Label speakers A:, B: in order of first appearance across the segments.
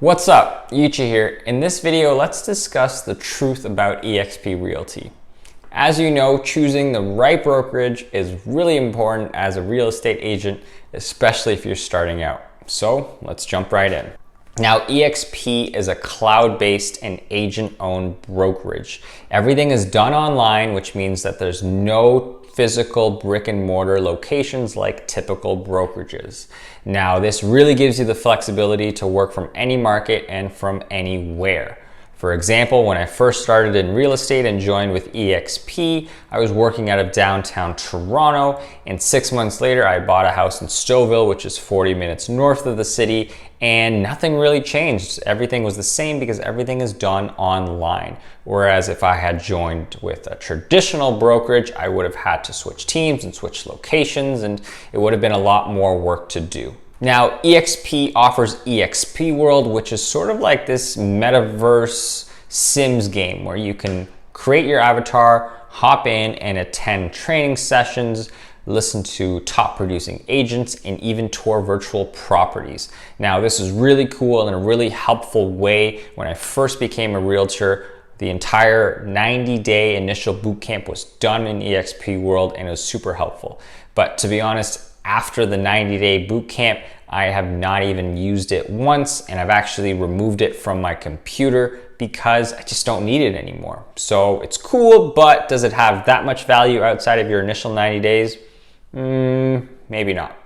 A: What's up, Yuchi here. In this video, let's discuss the truth about eXp Realty. As you know, choosing the right brokerage is really important as a real estate agent, especially if you're starting out. So let's jump right in. Now, eXp is a cloud-based and agent-owned brokerage. Everything is done online, which means that there's no physical brick and mortar locations like typical brokerages. Now, this really gives you the flexibility to work from any market and from anywhere. For example, when I first started in real estate and joined with eXp, I was working out of downtown Toronto, and 6 months later, I bought a house in Stouffville, which is 40 minutes north of the city, and nothing really changed. Everything was the same because everything is done online. Whereas if I had joined with a traditional brokerage, I would have had to switch teams and switch locations, and it would have been a lot more work to do. Now, eXp offers eXp World, which is sort of like this metaverse Sims game where you can create your avatar, hop in and attend training sessions, listen to top producing agents, and even tour virtual properties. Now, this is really cool and a really helpful way. When I first became a realtor, the entire 90-day initial boot camp was done in eXp World and it was super helpful. But to be honest, after the 90-day boot camp, I have not even used it once, and I've actually removed it from my computer because I just don't need it anymore. So it's cool, but does it have that much value outside of your initial 90 days? Maybe not.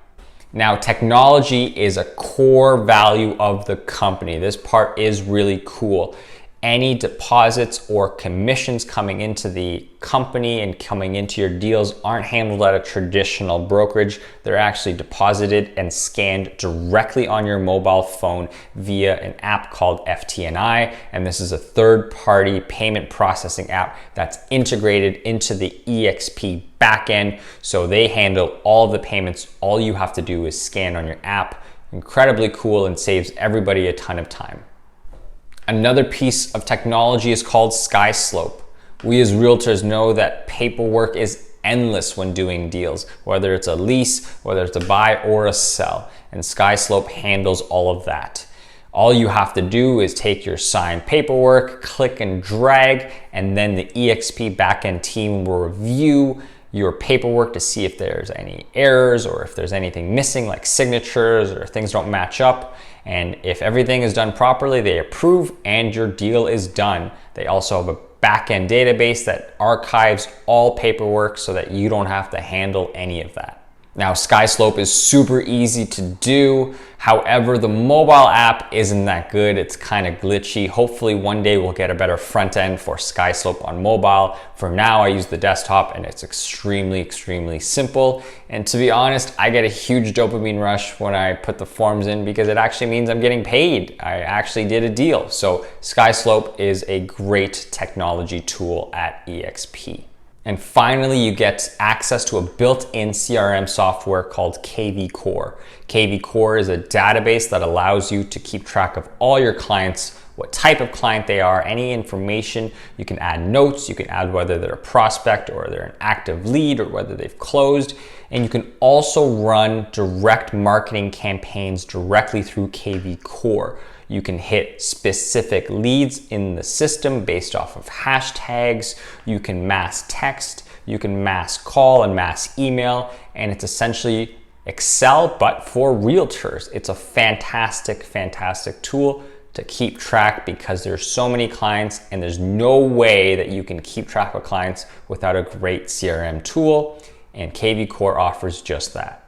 A: Now, technology is a core value of the company. This part is really cool. Any deposits or commissions coming into the company and coming into your deals aren't handled at a traditional brokerage. They're actually deposited and scanned directly on your mobile phone via an app called FTNI. And this is a third-party payment processing app that's integrated into the eXp backend. So they handle all the payments. All you have to do is scan on your app. Incredibly cool and saves everybody a ton of time. Another piece of technology is called SkySlope. We as realtors know that paperwork is endless when doing deals, whether it's a lease, whether it's a buy or a sell, and SkySlope handles all of that. All you have to do is take your signed paperwork, click and drag, and then the eXp backend team will review your paperwork to see if there's any errors or if there's anything missing like signatures or things don't match up. And if everything is done properly, they approve and your deal is done. They also have a back-end database that archives all paperwork so that you don't have to handle any of that. Now, SkySlope is super easy to do. However, the mobile app isn't that good. It's kind of glitchy. Hopefully one day we'll get a better front end for SkySlope on mobile. For now, I use the desktop and it's extremely simple. And to be honest, I get a huge dopamine rush when I put the forms in because it actually means I'm getting paid. I actually did a deal. So SkySlope is a great technology tool at eXp. And finally, you get access to a built-in CRM software called KV Core. KV Core is a database that allows you to keep track of all your clients, what type of client they are, any information. You can add notes, you can add whether they're a prospect or they're an active lead or whether they've closed. And you can also run direct marketing campaigns directly through KV Core. You can hit specific leads in the system based off of hashtags. You can mass text, you can mass call and mass email, and it's essentially Excel, but for realtors. It's a fantastic tool to keep track because there's so many clients and there's no way that you can keep track of clients without a great CRM tool, and KV Core offers just that.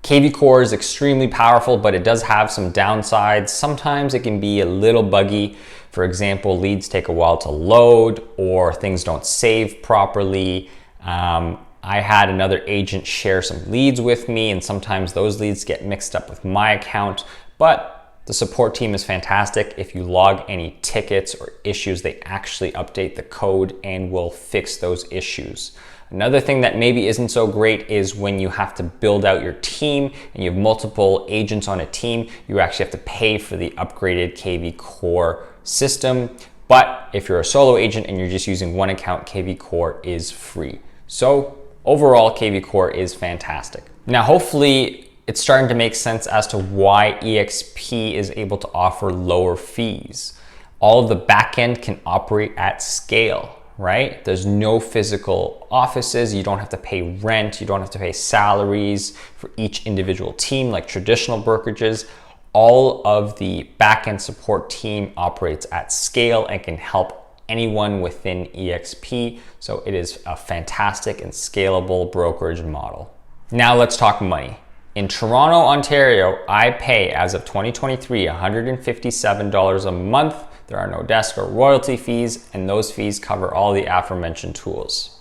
A: KV Core is extremely powerful, but it does have some downsides. Sometimes it can be a little buggy. For example, leads take a while to load or things don't save properly. I had another agent share some leads with me, and sometimes those leads get mixed up with my account, but the support team is fantastic. If you log any tickets or issues, they actually update the code and will fix those issues. Another thing that maybe isn't so great is when you have to build out your team and you have multiple agents on a team, you actually have to pay for the upgraded KV Core system. But if you're a solo agent and you're just using one account, KV Core is free. So overall, KV Core is fantastic. Now, hopefully it's starting to make sense as to why EXP is able to offer lower fees. All of the backend can operate at scale, right? There's no physical offices. You don't have to pay rent. You don't have to pay salaries for each individual team like traditional brokerages. All of the backend support team operates at scale and can help anyone within EXP. So it is a fantastic and scalable brokerage model. Now let's talk money. In Toronto, Ontario, I pay, as of 2023, $157 a month. There are no desk or royalty fees, and those fees cover all the aforementioned tools.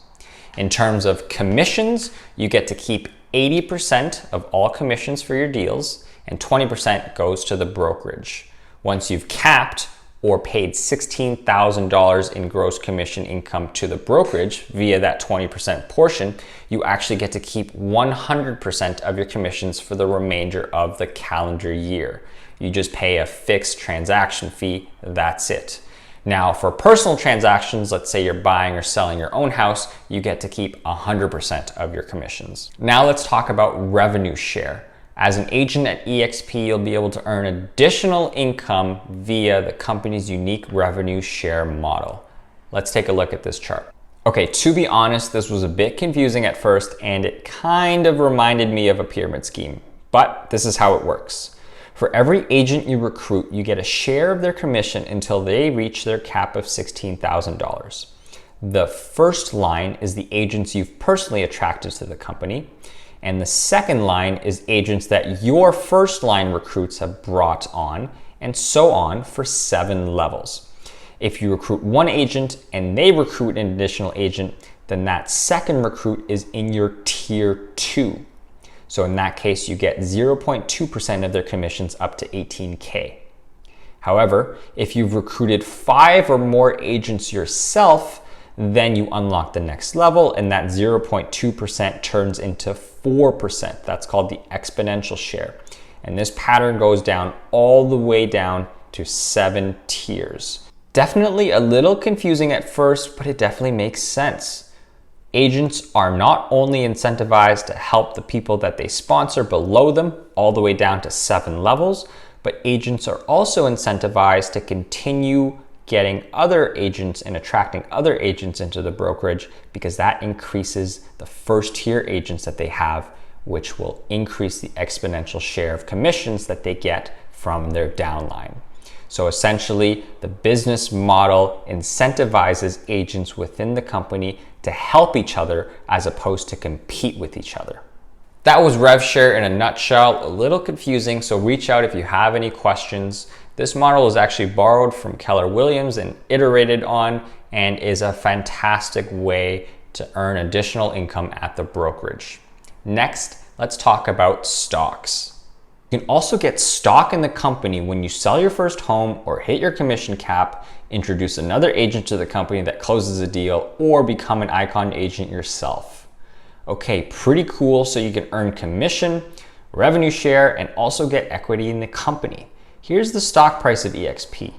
A: In terms of commissions, you get to keep 80% of all commissions for your deals, and 20% goes to the brokerage. Once you've capped or paid $16,000 in gross commission income to the brokerage via that 20% portion, you actually get to keep 100% of your commissions for the remainder of the calendar year. You just pay a fixed transaction fee, that's it. Now for personal transactions, let's say you're buying or selling your own house, you get to keep 100% of your commissions. Now let's talk about revenue share. As an agent at EXP, you'll be able to earn additional income via the company's unique revenue share model. Let's take a look at this chart. Okay, to be honest, this was a bit confusing at first and it kind of reminded me of a pyramid scheme, but this is how it works. For every agent you recruit, you get a share of their commission until they reach their cap of $16,000. The first line is the agents you've personally attracted to the company. And the second line is agents that your first line recruits have brought on, and so on for 7 levels. If you recruit one agent and they recruit an additional agent, then that second recruit is in your tier 2. So in that case, you get 0.2% of their commissions up to $18K. However, if you've recruited 5 or more agents yourself, then you unlock the next level and that 0.2% turns into 4%. That's called the exponential share. And this pattern goes down all the way down to 7 tiers. Definitely a little confusing at first, but it definitely makes sense. Agents are not only incentivized to help the people that they sponsor below them all the way down to 7 levels, but agents are also incentivized to continue getting other agents and attracting other agents into the brokerage because that increases the first tier agents that they have, which will increase the exponential share of commissions that they get from their downline. So essentially, the business model incentivizes agents within the company to help each other as opposed to compete with each other. That was RevShare in a nutshell. A little confusing, so reach out if you have any questions. This model is actually borrowed from Keller Williams and iterated on, and is a fantastic way to earn additional income at the brokerage. Next, let's talk about stocks. You can also get stock in the company when you sell your first home or hit your commission cap, introduce another agent to the company that closes a deal, or become an Icon agent yourself. Okay, pretty cool. So you can earn commission, revenue share, and also get equity in the company. Here's the stock price of EXP.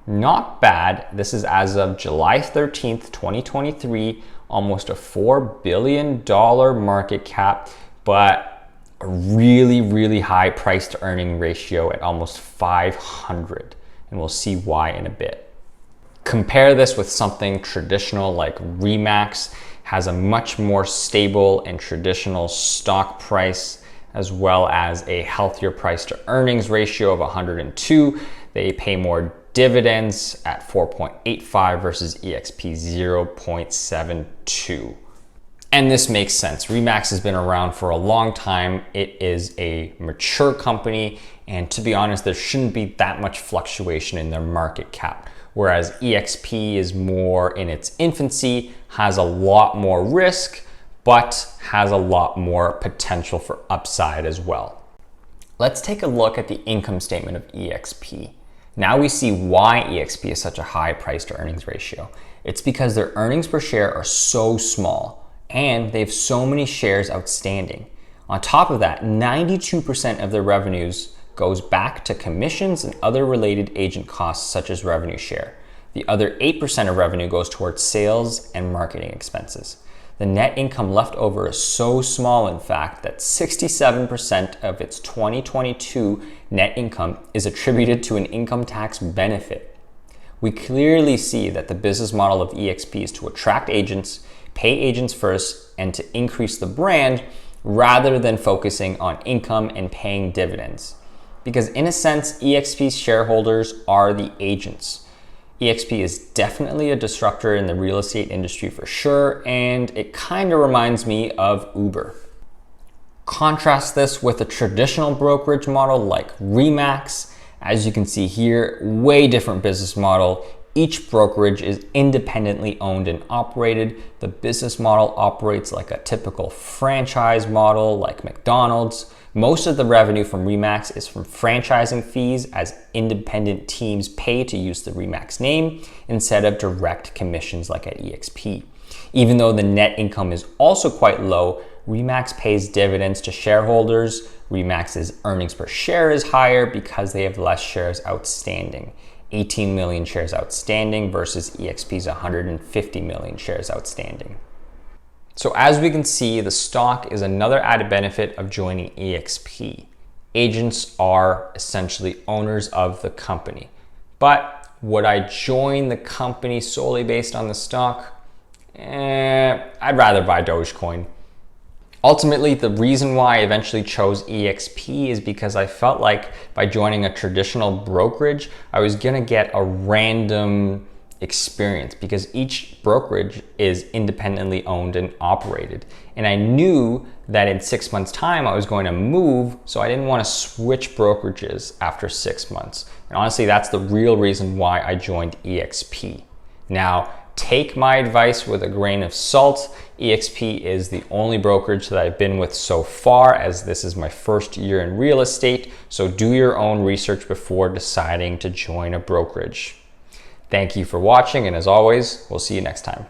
A: Not bad. This is as of July 13th, 2023, almost a $4 billion market cap, but a really, really high price to earning ratio at almost 500. And we'll see why in a bit. Compare this with something traditional like RE/MAX, has a much more stable and traditional stock price, as well as a healthier price to earnings ratio of 102. They pay more dividends at 4.85 versus EXP 0.72. And this makes sense. RE/MAX has been around for a long time. It is a mature company, and to be honest, there shouldn't be that much fluctuation in their market cap. Whereas EXP is more in its infancy, has a lot more risk, but has a lot more potential for upside as well. Let's take a look at the income statement of EXP. Now we see why EXP is such a high price to earnings ratio. It's because their earnings per share are so small and they have so many shares outstanding. On top of that, 92% of their revenues goes back to commissions and other related agent costs such as revenue share. The other 8% of revenue goes towards sales and marketing expenses. The net income left over is so small, in fact, that 67% of its 2022 net income is attributed to an income tax benefit. We clearly see that the business model of eXp is to attract agents, pay agents first, and to increase the brand rather than focusing on income and paying dividends. Because in a sense, eXp's shareholders are the agents. eXp is definitely a disruptor in the real estate industry for sure, and it kind of reminds me of Uber. Contrast this with a traditional brokerage model like RE/MAX. As you can see here, way different business model. Each brokerage is independently owned and operated. The business model operates like a typical franchise model like McDonald's. Most of the revenue from RE/MAX is from franchising fees, as independent teams pay to use the RE/MAX name instead of direct commissions like at eXp. Even though the net income is also quite low, RE/MAX pays dividends to shareholders. RE/MAX's earnings per share is higher because they have less shares outstanding. 18 million shares outstanding versus eXp's 150 million shares outstanding. So as we can see, the stock is another added benefit of joining eXp. Agents are essentially owners of the company. But would I join the company solely based on the stock? I'd rather buy Dogecoin. Ultimately, the reason why I eventually chose eXp is because I felt like by joining a traditional brokerage, I was gonna get a random experience because each brokerage is independently owned and operated. And I knew that in 6 months' time, I was going to move, so I didn't want to switch brokerages after 6 months. And honestly, that's the real reason why I joined eXp. Now, take my advice with a grain of salt. eXp is the only brokerage that I've been with so far, as this is my first year in real estate. So do your own research before deciding to join a brokerage. Thank you for watching, and as always, we'll see you next time.